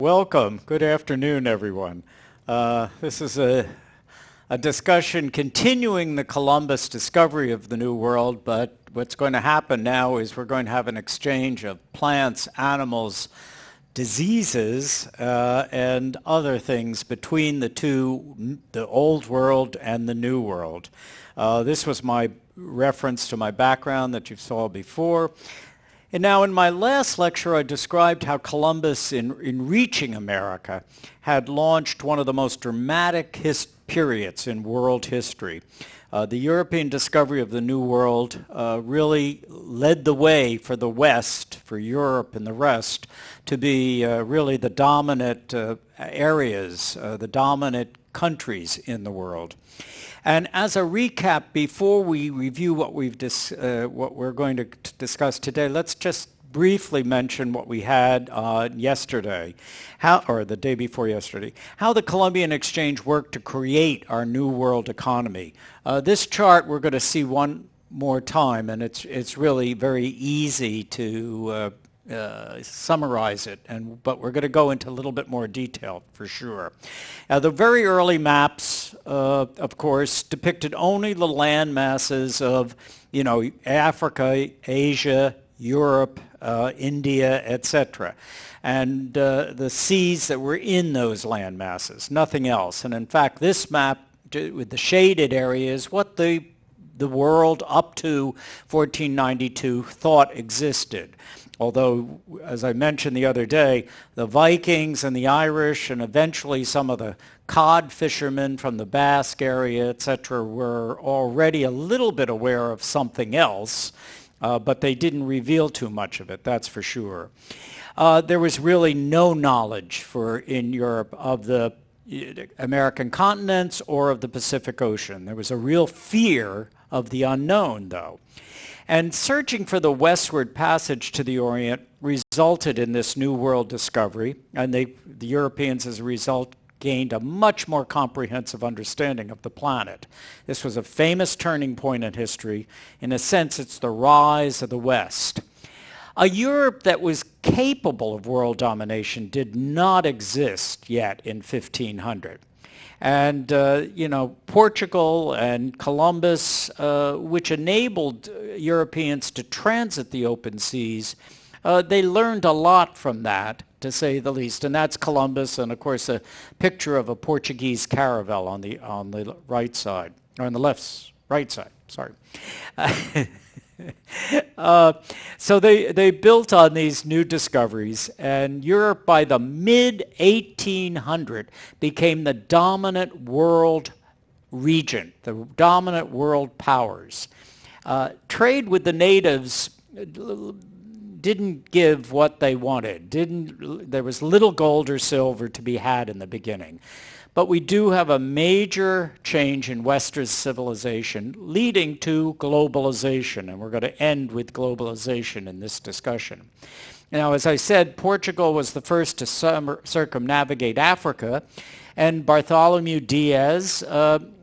Welcome. Good afternoon, everyone. This is a discussion continuing the Columbus discovery of the New World, but what's going to happen now is we're going to have an exchange of plants, animals, diseases, and other things between the two, the Old World and the New World. This was my reference to my background that you saw before. And now in my last lecture, I described how Columbus, in reaching America, had launched one of the most dramatic periods in world history. The European discovery of the New World really led the way for the West, for Europe and the rest, to be really the dominant areas, the dominant countries in the world. And as a recap, before we review what we're going to discuss today, let's just briefly mention what we had yesterday, or the day before yesterday, how the Columbian Exchange worked to create our New World economy. This chart we're going to see one more time, and it's really very easy to summarize it, but we're going to go into a little bit more detail for sure. The very early maps, of course, depicted only the land masses of, Africa, Asia, Europe, India, etc., and the seas that were in those land masses, nothing else. And in fact, this map with the shaded areas, what the world up to 1492 thought existed. Although, as I mentioned the other day, the Vikings and the Irish and eventually some of the cod fishermen from the Basque area, etc., were already a little bit aware of something else, but they didn't reveal too much of it, that's for sure. There was really no knowledge in Europe of the American continents or of the Pacific Ocean. There was a real fear of the unknown, though. And searching for the westward passage to the Orient resulted in this New World discovery, and the Europeans, as a result, gained a much more comprehensive understanding of the planet. This was a famous turning point in history. In a sense, it's the rise of the West. A Europe that was capable of world domination did not exist yet in 1500. And, Portugal and Columbus, which enabled Europeans to transit the open seas, they learned a lot from that, to say the least. And that's Columbus, and of course a picture of a Portuguese caravel on the right side, or on the right side, sorry. So they built on these new discoveries, and Europe by the mid-1800 became the dominant world region, the dominant world powers. Trade with the natives didn't give what they wanted. There was little gold or silver to be had in the beginning. But we do have a major change in Western civilization leading to globalization, and we're going to end with globalization in this discussion. Now, as I said, Portugal was the first to circumnavigate Africa, and Bartholomew Diaz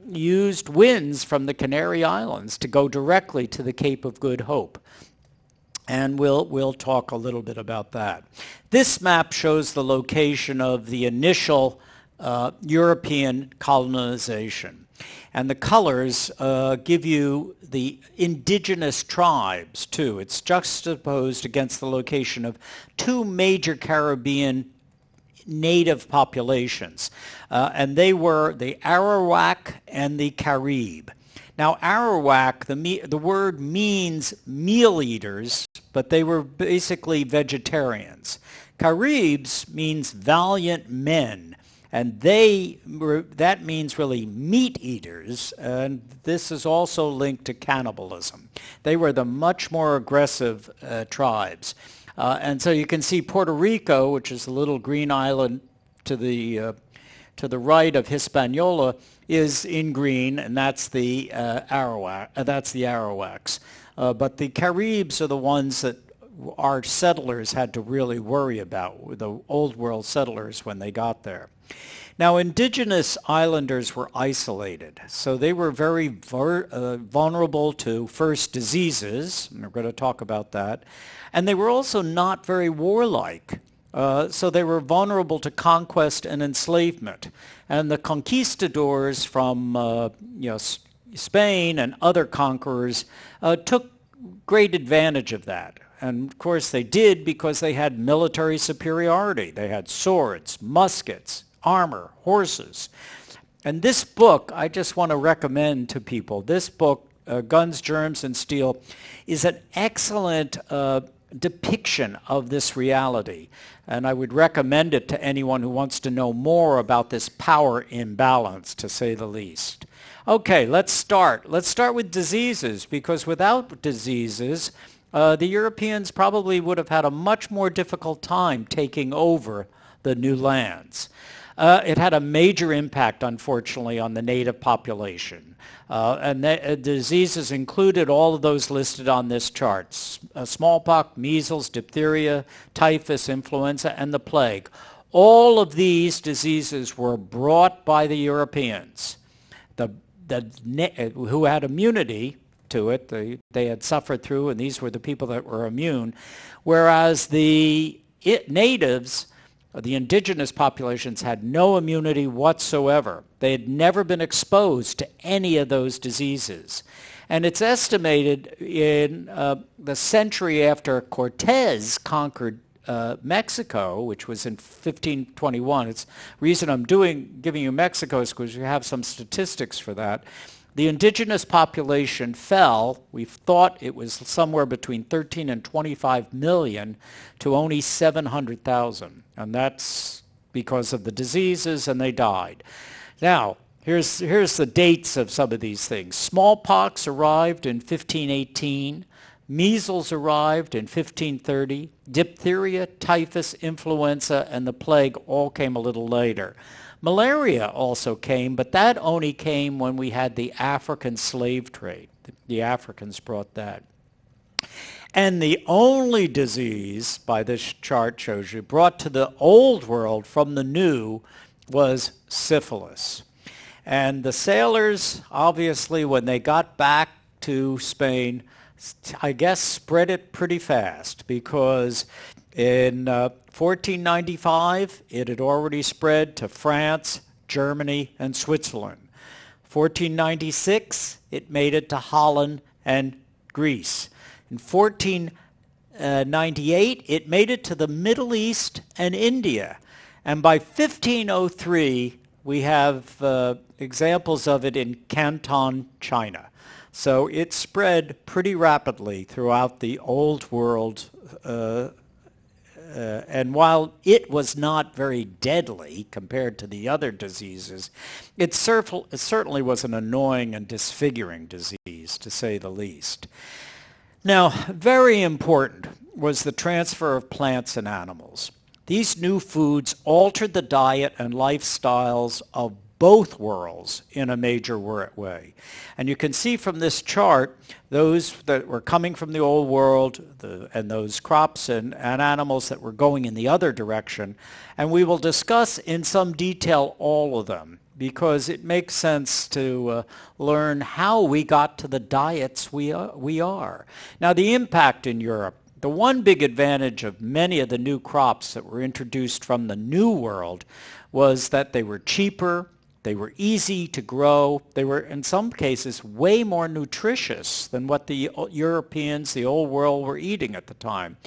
used winds from the Canary Islands to go directly to the Cape of Good Hope. And we'll talk a little bit about that. This map shows the location of the initial European colonization. And the colors give you the indigenous tribes, too. It's juxtaposed against the location of two major Caribbean native populations. And they were the Arawak and the Carib. Now, Arawak, the word means meal eaters, but they were basically vegetarians. Caribs means valiant men. And that means really meat eaters, and this is also linked to cannibalism. They were the much more aggressive tribes. And so you can see Puerto Rico, which is a little green island to the right of Hispaniola, is in green, and that's the Arawaks. But the Caribs are the ones that our settlers had to really worry about, the Old World settlers when they got there. Now, indigenous islanders were isolated, so they were very vulnerable to first diseases, and we're going to talk about that, and they were also not very warlike. So they were vulnerable to conquest and enslavement. And the conquistadors from Spain and other conquerors took great advantage of that. And of course they did because they had military superiority. They had swords, muskets, armor, horses. And this book, I just want to recommend to people, this book, Guns, Germs, and Steel, is an excellent depiction of this reality. And I would recommend it to anyone who wants to know more about this power imbalance, to say the least. Okay, let's start. Let's start with diseases, because without diseases, the Europeans probably would have had a much more difficult time taking over the new lands. It had a major impact, unfortunately, on the native population. And diseases included all of those listed on this chart: smallpox, measles, diphtheria, typhus, influenza, and the plague. All of these diseases were brought by the Europeans, who had immunity to it. They had suffered through, and these were the people that were immune, whereas the natives, the indigenous populations, had no immunity whatsoever. They had never been exposed to any of those diseases. And it's estimated in the century after Cortez conquered Mexico, which was in 1521. It's the reason I'm giving you Mexico is because we have some statistics for that. The indigenous population fell. We thought it was somewhere between 13 and 25 million to only 700,000. And that's because of the diseases, and they died. Now, here's the dates of some of these things. Smallpox arrived in 1518. Measles arrived in 1530. Diphtheria, typhus, influenza, and the plague all came a little later. Malaria also came, but that only came when we had the African slave trade. The Africans brought that. And the only disease, by this chart shows you, brought to the old world from the new was syphilis. And the sailors, obviously, when they got back to Spain, I guess spread it pretty fast, because in 1495, it had already spread to France, Germany, and Switzerland. 1496, it made it to Holland and Greece. In 1498, it made it to the Middle East and India. And by 1503, we have examples of it in Canton, China. So it spread pretty rapidly throughout the old world. And while it was not very deadly compared to the other diseases, it certainly was an annoying and disfiguring disease, to say the least. Now, very important was the transfer of plants and animals. These new foods altered the diet and lifestyles of both worlds in a major way. And you can see from this chart those that were coming from the old world and those crops and animals that were going in the other direction. And we will discuss in some detail all of them, because it makes sense to learn how we got to the diets we are. Now, the impact in Europe. The one big advantage of many of the new crops that were introduced from the New World was that they were cheaper, they were easy to grow, they were in some cases way more nutritious than what the Europeans, the old world, were eating at the time.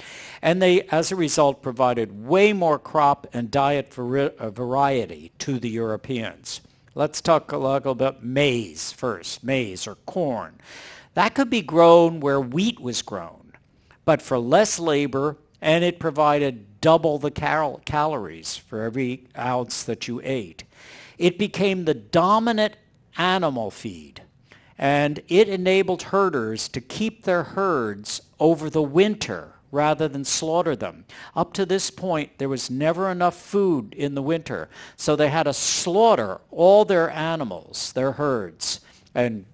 And they, as a result, provided way more crop and diet variety to the Europeans. Let's talk a little about maize first, maize or corn. That could be grown where wheat was grown, but for less labor, and it provided double the calories for every ounce that you ate. It became the dominant animal feed, and it enabled herders to keep their herds over the winter rather than slaughter them. Up to this point, there was never enough food in the winter, so they had to slaughter all their animals, their herds, and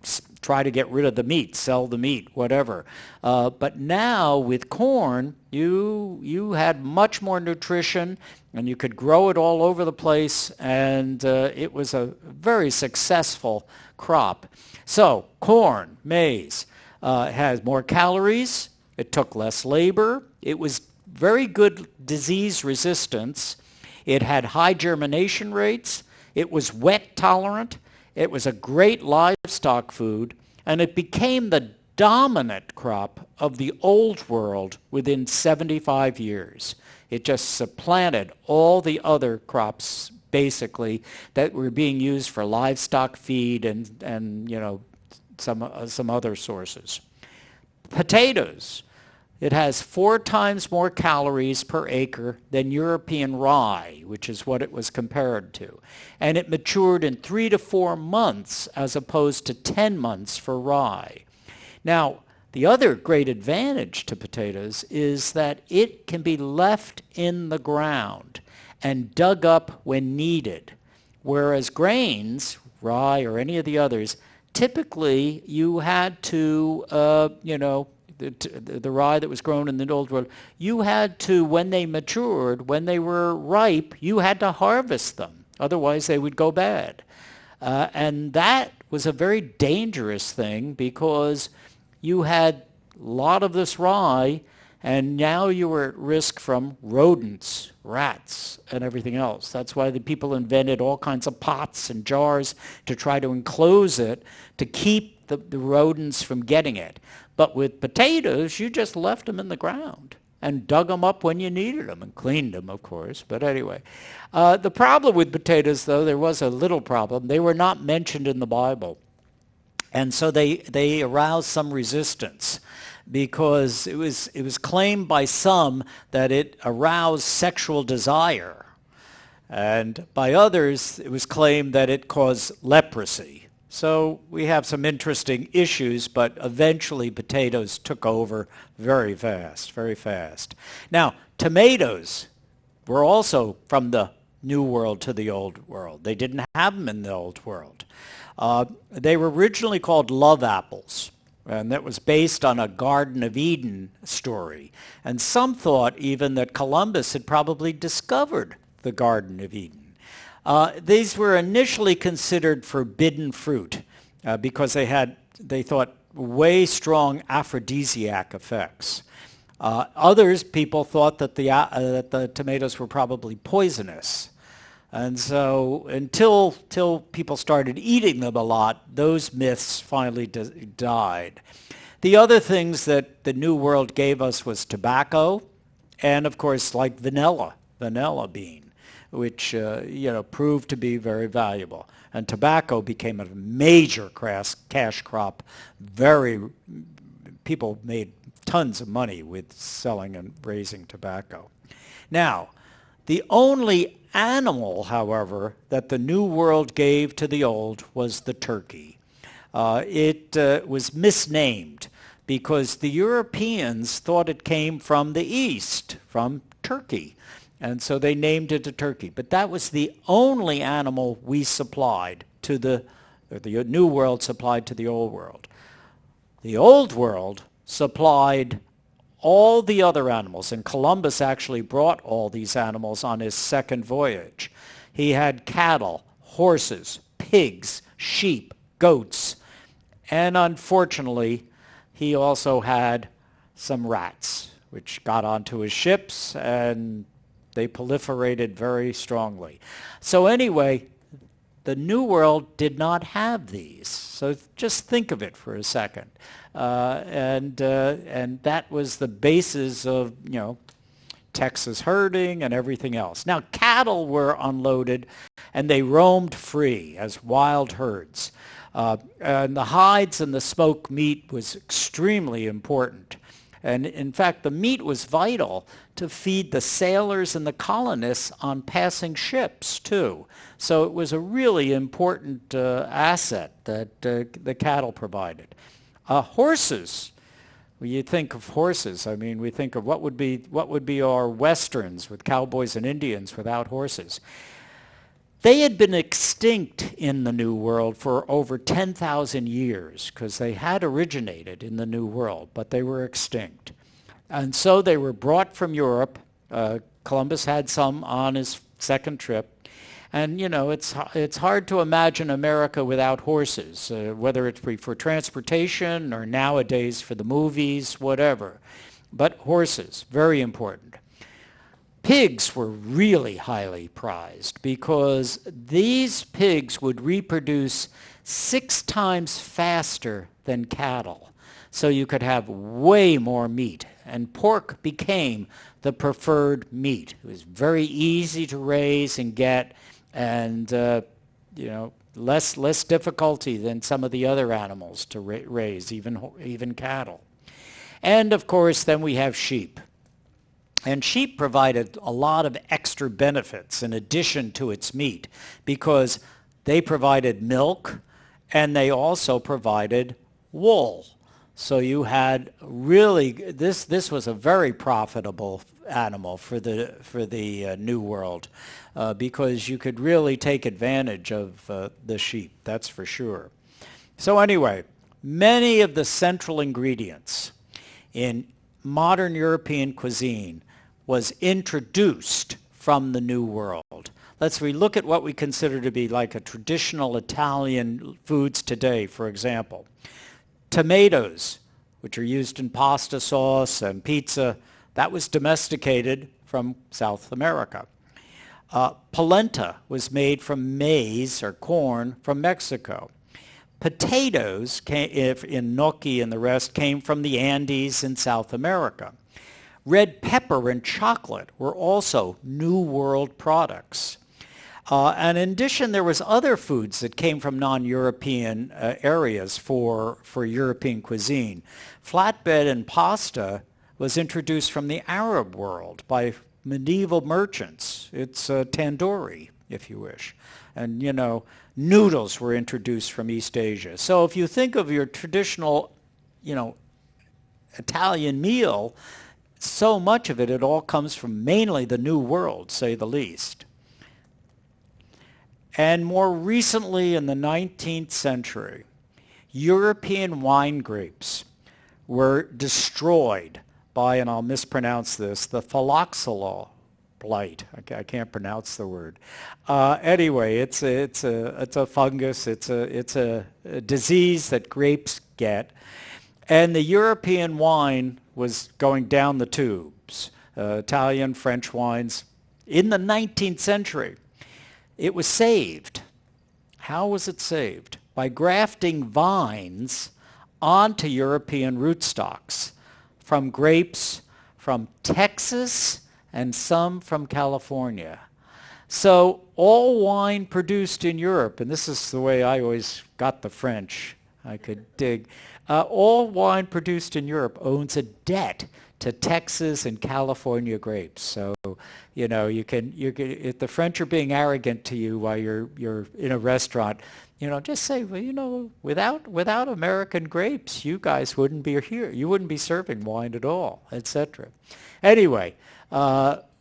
try to get rid of the meat, sell the meat, whatever. But now with corn, you had much more nutrition, and you could grow it all over the place, and it was a very successful crop. So corn, maize, has more calories, it took less labor, it was very good disease resistance. It had high germination rates. It was wet tolerant. It was a great livestock food. And it became the dominant crop of the Old World within 75 years. It just supplanted all the other crops, basically, that were being used for livestock feed and some other sources. Potatoes. It has 4 times more calories per acre than European rye, which is what it was compared to. And it matured in 3 to 4 months as opposed to 10 months for rye. Now, the other great advantage to potatoes is that it can be left in the ground and dug up when needed, whereas grains, rye or any of the others, typically you had to, the rye that was grown in the Old World, you had to, when they matured, when they were ripe, you had to harvest them. Otherwise, they would go bad. And that was a very dangerous thing because you had a lot of this rye, and now you were at risk from rodents, rats, and everything else. That's why the people invented all kinds of pots and jars to try to enclose it to keep the rodents from getting it. But with potatoes, you just left them in the ground and dug them up when you needed them and cleaned them, of course. But anyway, the problem with potatoes, though, there was a little problem. They were not mentioned in the Bible. And so they aroused some resistance because it was claimed by some that it aroused sexual desire. And by others, it was claimed that it caused leprosy. So we have some interesting issues, but eventually potatoes took over very fast, very fast. Now, tomatoes were also from the New World to the Old World. They didn't have them in the Old World. They were originally called love apples, and that was based on a Garden of Eden story. And some thought even that Columbus had probably discovered the Garden of Eden. These were initially considered forbidden fruit because they thought, way strong aphrodisiac effects. People thought that the tomatoes were probably poisonous. And so until people started eating them a lot, those myths finally died. The other things that the New World gave us was tobacco and, of course, like vanilla bean, which proved to be very valuable. And tobacco became a major cash crop. People made tons of money with selling and raising tobacco. Now, the only animal, however, that the New World gave to the Old was the turkey. It was misnamed because the Europeans thought it came from the East, from Turkey. And so they named it a turkey. But that was the only animal we supplied to the New World supplied to the Old World. The Old World supplied all the other animals, and Columbus actually brought all these animals on his second voyage. He had cattle, horses, pigs, sheep, goats, and unfortunately, he also had some rats, which got onto his ships, and they proliferated very strongly. So anyway, the New World did not have these. So just think of it for a second. And that was the basis of, Texas herding and everything else. Now, cattle were unloaded, and they roamed free as wild herds. And the hides and the smoked meat was extremely important. And in fact, the meat was vital to feed the sailors and the colonists on passing ships, too. So it was a really important asset that the cattle provided. Horses. When you think of horses, we think of what would be our westerns with cowboys and Indians without horses. They had been extinct in the New World for over 10,000 years because they had originated in the New World, but they were extinct. And so they were brought from Europe. Columbus had some on his second trip. And, it's hard to imagine America without horses, whether it's for transportation or nowadays for the movies, whatever. but horses, very important. Pigs were really highly prized because these pigs would reproduce 6 times faster than cattle. So you could have way more meat, and pork became the preferred meat. It was very easy to raise and get, and less difficulty than some of the other animals to raise, even cattle. And of course, then we have sheep. And sheep provided a lot of extra benefits in addition to its meat because they provided milk and they also provided wool. So you had really, this was a very profitable animal for the New World because you could really take advantage of the sheep, that's for sure. So anyway, many of the central ingredients in modern European cuisine was introduced from the New World. Let's look at what we consider to be like a traditional Italian foods today, for example. Tomatoes, which are used in pasta sauce and pizza, that was domesticated from South America. Polenta was made from maize or corn from Mexico. Potatoes, in gnocchi and the rest, came from the Andes in South America. Red pepper and chocolate were also New World products. And in addition, there was other foods that came from non-European areas for European cuisine. Flatbread and pasta was introduced from the Arab world by medieval merchants. It's tandoori, if you wish. And, noodles were introduced from East Asia. So if you think of your traditional, Italian meal, so much of it all comes from mainly the New World, say the least. And more recently in the 19th century, European wine grapes were destroyed by, and I'll mispronounce this, the phylloxera blight. I can't pronounce the word. Anyway, it's a fungus. It's a disease that grapes get, and the European wine was going down the tubes. Italian, French wines. In the 19th century, it was saved. How was it saved? By grafting vines onto European rootstocks from grapes from Texas and some from California. So all wine produced in Europe, and this is the way I always got the French, I could dig, all wine produced in Europe owns a debt to Texas and California grapes. So, you can if the French are being arrogant to you while you're in a restaurant, just say, well, without American grapes, you guys wouldn't be here. You wouldn't be serving wine at all, etc. Anyway,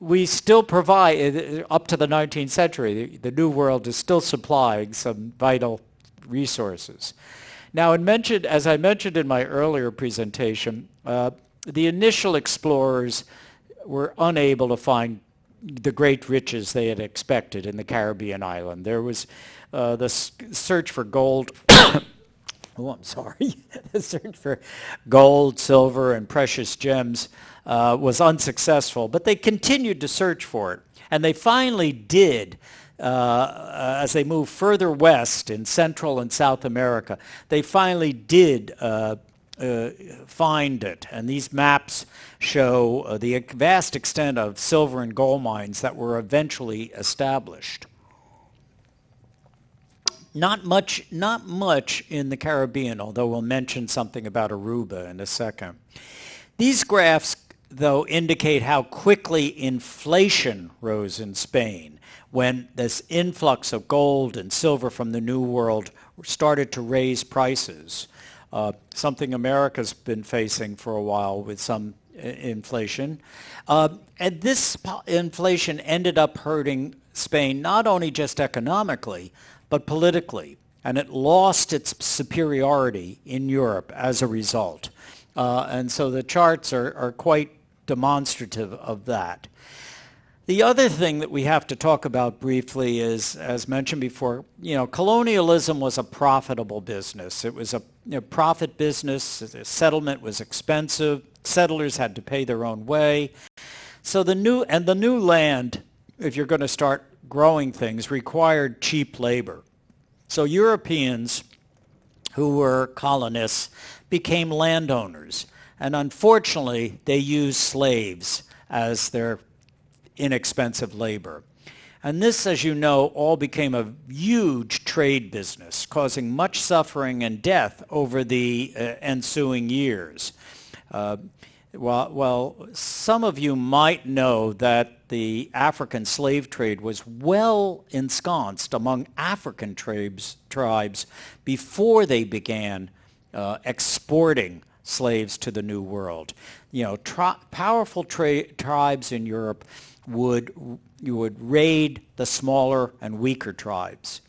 we still provide, up to the 19th century, the New World is still supplying some vital resources. Now, as I mentioned in my earlier presentation, the initial explorers were unable to find the great riches they had expected in the Caribbean island. There was the search for gold. Oh, I'm sorry. The search for gold, silver, and precious gems was unsuccessful, but they continued to search for it. And they finally did, as they moved further west in Central and South America, they finally did find it. And these maps show the vast extent of silver and gold mines that were eventually established. Not much in the Caribbean, although we'll mention something about Aruba in a second. These graphs, though, indicate how quickly inflation rose in Spain when this influx of gold and silver from the New World started to raise prices. Something America's been facing for a while with some inflation. And this inflation ended up hurting Spain not only just economically, but politically. And it lost its superiority in Europe as a result. And so the charts are quite demonstrative of that. The other thing that we have to talk about briefly is, as mentioned before, colonialism was a profitable business. It was a profit business. The settlement was expensive. settlers had to pay their own way. So the new land, if you're going to start growing things, required cheap labor. So Europeans who were colonists became landowners. And unfortunately, they used slaves as their inexpensive labor. And this, as you know, all became a huge trade business, causing much suffering and death over the ensuing years. Well, some of you might know that the African slave trade was well ensconced among African tribes before they began exporting slaves to the New World. You know, powerful tribes in Europe would raid the smaller and weaker tribes,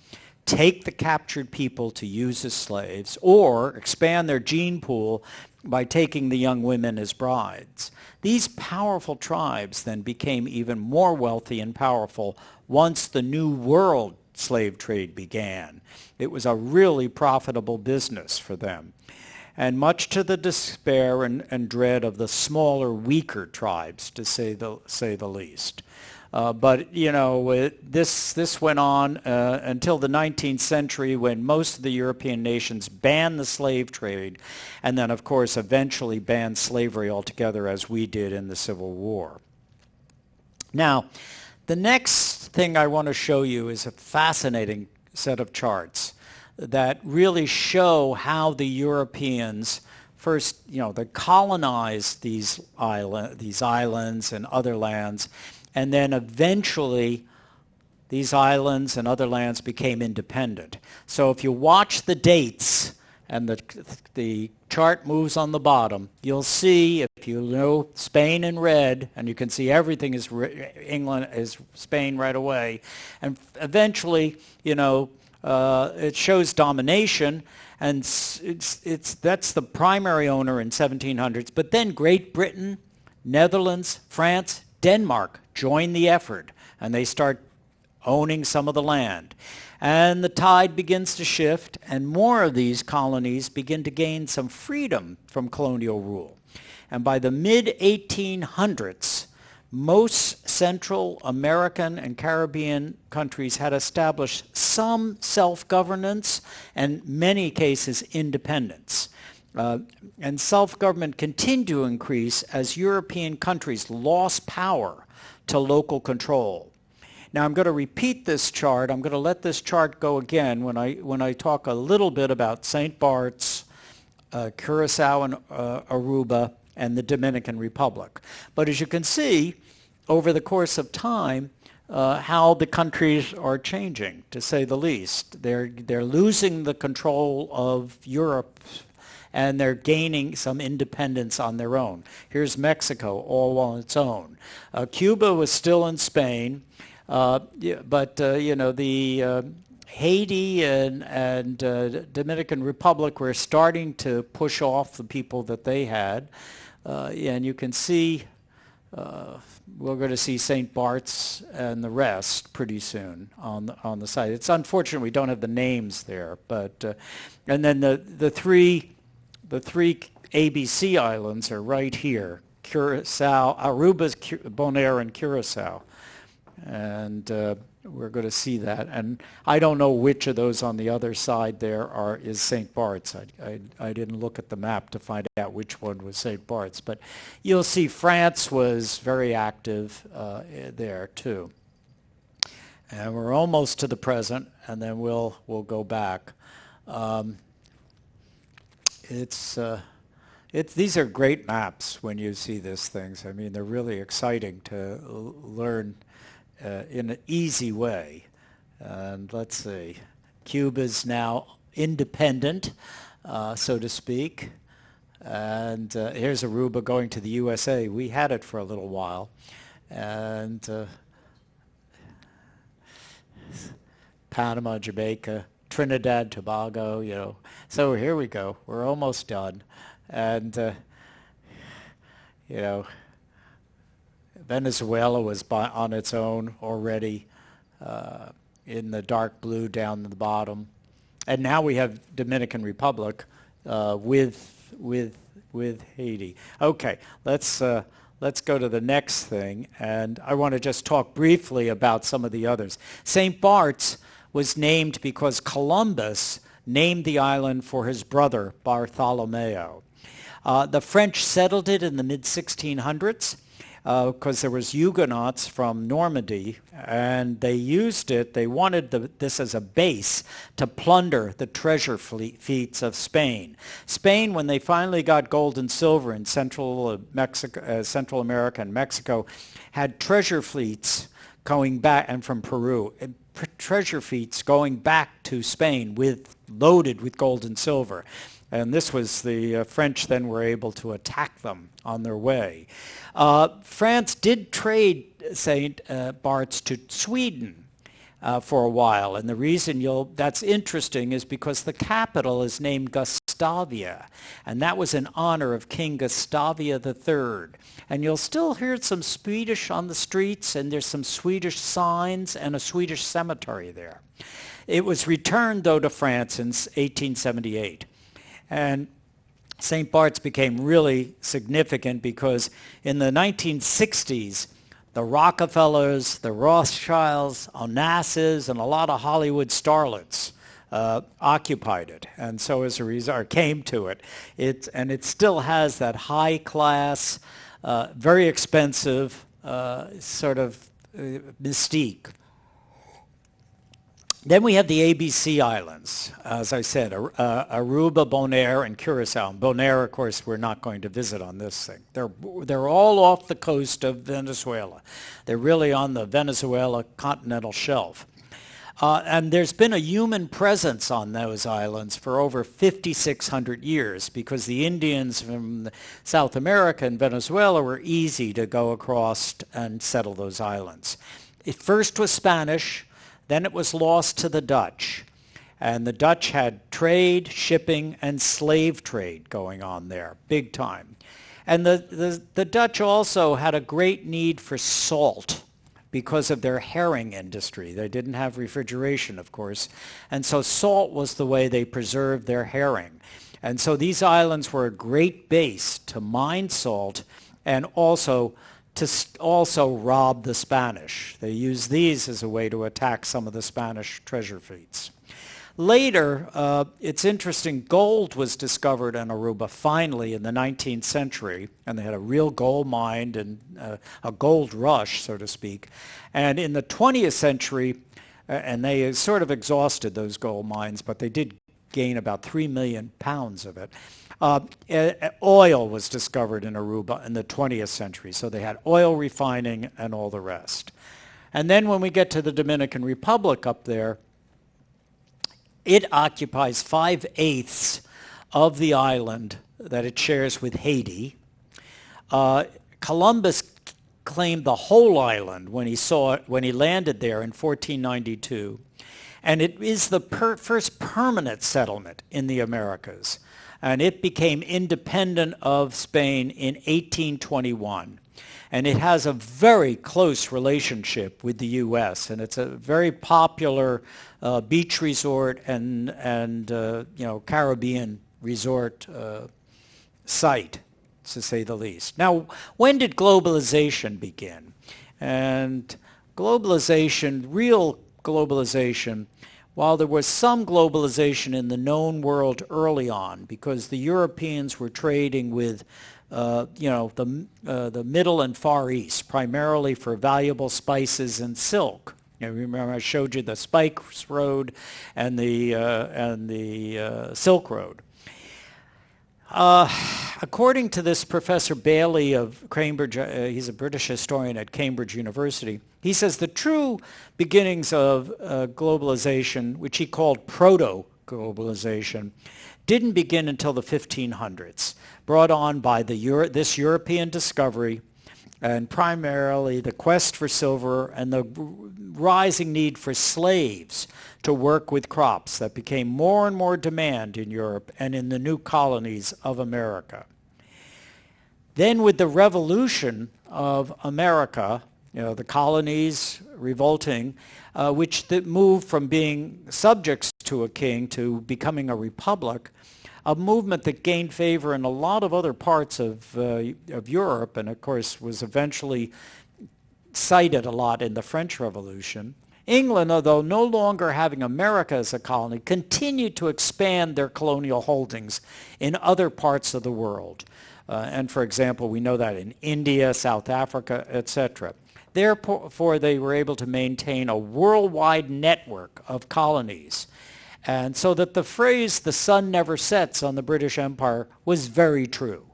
take the captured people to use as slaves, or expand their gene pool by taking the young women as brides. These powerful tribes then became even more wealthy and powerful once the New World slave trade began. It was a really profitable business for them, and much to the despair and dread of the smaller, weaker tribes, to say the least. But, you know, this went on until the 19th century, when most of the European nations banned the slave trade, and then, of course, eventually banned slavery altogether, as we did in the Civil War. Now, the next thing I want to show you is a fascinating set of charts that really show how the Europeans first, you know, they colonized these islands and other lands, and then eventually these islands and other lands became independent. So if you watch the dates and the chart moves on the bottom, you'll see, if you know Spain in red, and you can see everything is England is Spain right away, and eventually, you know, it shows domination, and that's the primary owner in 1700s. But then Great Britain, Netherlands, France, Denmark join the effort, and they start owning some of the land. And the tide begins to shift, and more of these colonies begin to gain some freedom from colonial rule. And by the mid-1800s, most Central American and Caribbean countries had established some self-governance and, in many cases, independence. And self-government continued to increase as European countries lost power to local control. Now I'm going to repeat this chart. I'm going to let this chart go again when I talk a little bit about St. Bart's, Curacao and Aruba, and the Dominican Republic. But as you can see, over the course of time, how the countries are changing, to say the least. They're losing the control of Europe, and they're gaining some independence on their own. Here's Mexico, all on its own. Cuba was still in Spain, but you know, the Haiti and Dominican Republic were starting to push off the people that they had, and you can see we're going to see St. Bart's and the rest pretty soon on the site. It's unfortunate we don't have the names there, but and then the three ABC islands are right here: Curacao, Aruba, Bonaire, and Curacao. And we're going to see that. And I don't know which of those on the other side there is St. Bart's. I didn't look at the map to find out which one was St. Bart's. But you'll see France was very active there too. And we're almost to the present, and then we'll go back. These are great maps when you see these things. I mean, they're really exciting to learn in an easy way. And let's see, Cuba's now independent, so to speak. And here's Aruba going to the USA. We had it for a little while. And Panama, Jamaica, Trinidad, Tobago, you know. So here we go. We're almost done. And, you know, Venezuela was on its own already in the dark blue down at the bottom. And now we have Dominican Republic with with Haiti. Okay, let's go to the next thing, and I want to just talk briefly about some of the others. St. Bart's was named because Columbus named the island for his brother Bartholomew. The French settled it in the mid-1600s because there was Huguenots from Normandy, and they used it. They wanted this as a base to plunder the treasure fleets of Spain. Spain, when they finally got gold and silver in Central America and Mexico, had treasure fleets going back, and from Peru, treasure fleets going back to Spain loaded with gold and silver. And this was the French then were able to attack them on their way. France did trade St. Bart's to Sweden for a while. And the reason that's interesting is because the capital is named Gustavia. And that was in honor of King Gustavia III. And you'll still hear some Swedish on the streets, and there's some Swedish signs and a Swedish cemetery there. It was returned, though, to France in 1878. And St. Bart's became really significant because in the 1960s, the Rockefellers, the Rothschilds, Onassis, and a lot of Hollywood starlets occupied it, and so as a result, or came to it. And it still has that high class, very expensive sort of mystique. Then we have the ABC Islands, as I said, Aruba, Bonaire, and Curacao. And Bonaire, of course, we're not going to visit on this thing. They're all off the coast of Venezuela. They're really on the Venezuela continental shelf. And there's been a human presence on those islands for over 5,600 years because the Indians from South America and Venezuela were easy to go across and settle those islands. It first was Spanish. Then it was lost to the Dutch. And the Dutch had trade, shipping, and slave trade going on there, big time. And the Dutch also had a great need for salt because of their herring industry. They didn't have refrigeration, of course. And so salt was the way they preserved their herring. And so these islands were a great base to mine salt and also rob the Spanish. They used these as a way to attack some of the Spanish treasure fleets. Later, it's interesting, gold was discovered in Aruba finally in the 19th century, and they had a real gold mine and a gold rush, so to speak. And in the 20th century, and they sort of exhausted those gold mines, but they did gain about 3 million pounds of it. Oil was discovered in Aruba in the 20th century, so they had oil refining and all the rest. And then when we get to the Dominican Republic up there, it occupies 5/8 of the island that it shares with Haiti. Columbus claimed the whole island when he landed there in 1492, and it is the first permanent settlement in the Americas. And it became independent of Spain in 1821. And it has a very close relationship with the U.S., and it's a very popular beach resort and Caribbean resort site, to say the least. Now, when did globalization begin? And globalization, real globalization, while there was some globalization in the known world early on, because the Europeans were trading with, the Middle and Far East, primarily for valuable spices and silk. You know, remember I showed you the Spice Road and the Silk Road. According to this Professor Bailey of Cambridge, he's a British historian at Cambridge University, he says the true beginnings of globalization, which he called proto-globalization, didn't begin until the 1500s, brought on by this European discovery and primarily the quest for silver and the rising need for slaves to work with crops that became more and more demand in Europe and in the new colonies of America. Then with the revolution of America, the colonies revolting, which moved from being subjects to a king to becoming a republic, a movement that gained favor in a lot of other parts of Europe, and of course was eventually cited a lot in the French Revolution. England, although no longer having America as a colony, continued to expand their colonial holdings in other parts of the world. And for example, we know that in India, South Africa, etc. Therefore, they were able to maintain a worldwide network of colonies. And so that the phrase, the sun never sets on the British Empire, was very true.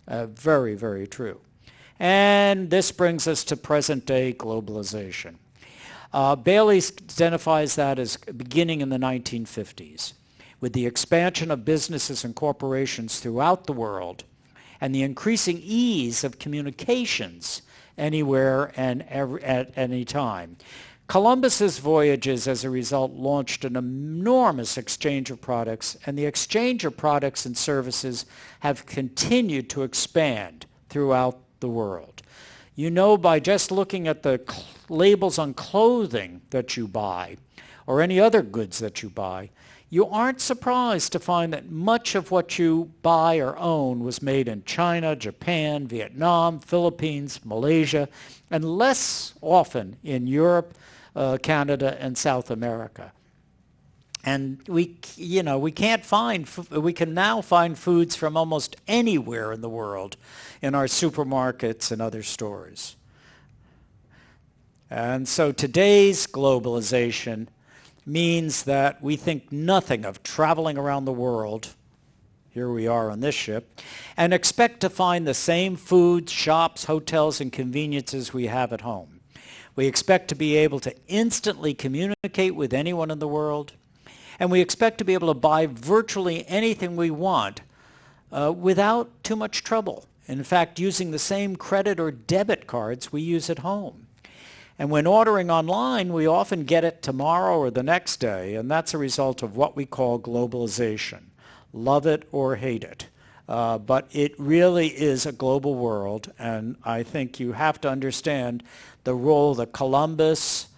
Very, very true. And this brings us to present-day globalization. Bailey identifies that as beginning in the 1950s, with the expansion of businesses and corporations throughout the world and the increasing ease of communications anywhere and at any time. Columbus's voyages, as a result, launched an enormous exchange of products, and the exchange of products and services have continued to expand throughout the world. You know, by just looking at the labels on clothing that you buy or any other goods that you buy, you aren't surprised to find that much of what you buy or own was made in China, Japan, Vietnam, Philippines, Malaysia, and less often in Europe, Canada, and South America. And we can now find foods from almost anywhere in the world in our supermarkets and other stores. And so today's globalization means that we think nothing of traveling around the world, here we are on this ship, and expect to find the same foods, shops, hotels, and conveniences we have at home. We expect to be able to instantly communicate with anyone in the world, and we expect to be able to buy virtually anything we want without too much trouble. In fact, using the same credit or debit cards we use at home. And when ordering online, we often get it tomorrow or the next day, and that's a result of what we call globalization. Love it or hate it. But it really is a global world, and I think you have to understand the role that Columbus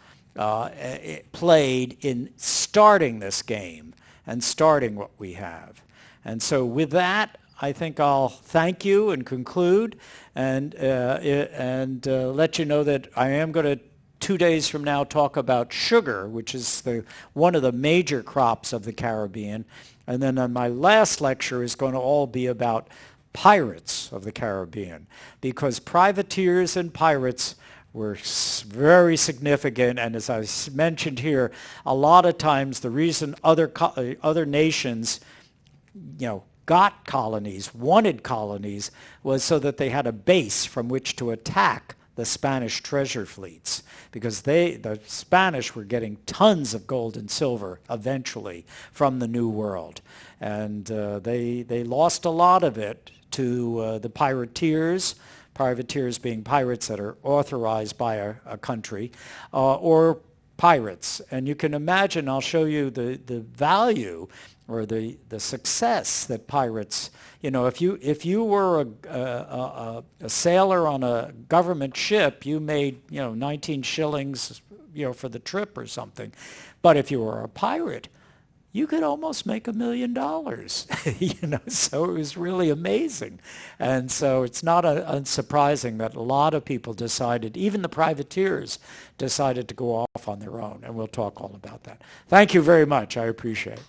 played in starting this game and starting what we have. And so with that, I think I'll thank you and conclude and let you know that I am going to 2 days from now talk about sugar, which is one of the major crops of the Caribbean. And then my last lecture is going to all be about pirates of the Caribbean, because privateers and pirates were very significant, and as I mentioned here, a lot of times the reason other nations, got colonies, wanted colonies, was so that they had a base from which to attack the Spanish treasure fleets, because the Spanish were getting tons of gold and silver eventually from the New World, and they lost a lot of it to the privateers being pirates that are authorized by a country, or pirates. And you can imagine, I'll show you the value or the success that pirates, if you were a sailor on a government ship, you made 19 shillings for the trip or something. But if you were a pirate, you could almost make $1 million. So it was really amazing. And so it's not unsurprising that a lot of people decided, even the privateers decided to go off on their own, and we'll talk all about that. Thank you very much. I appreciate it.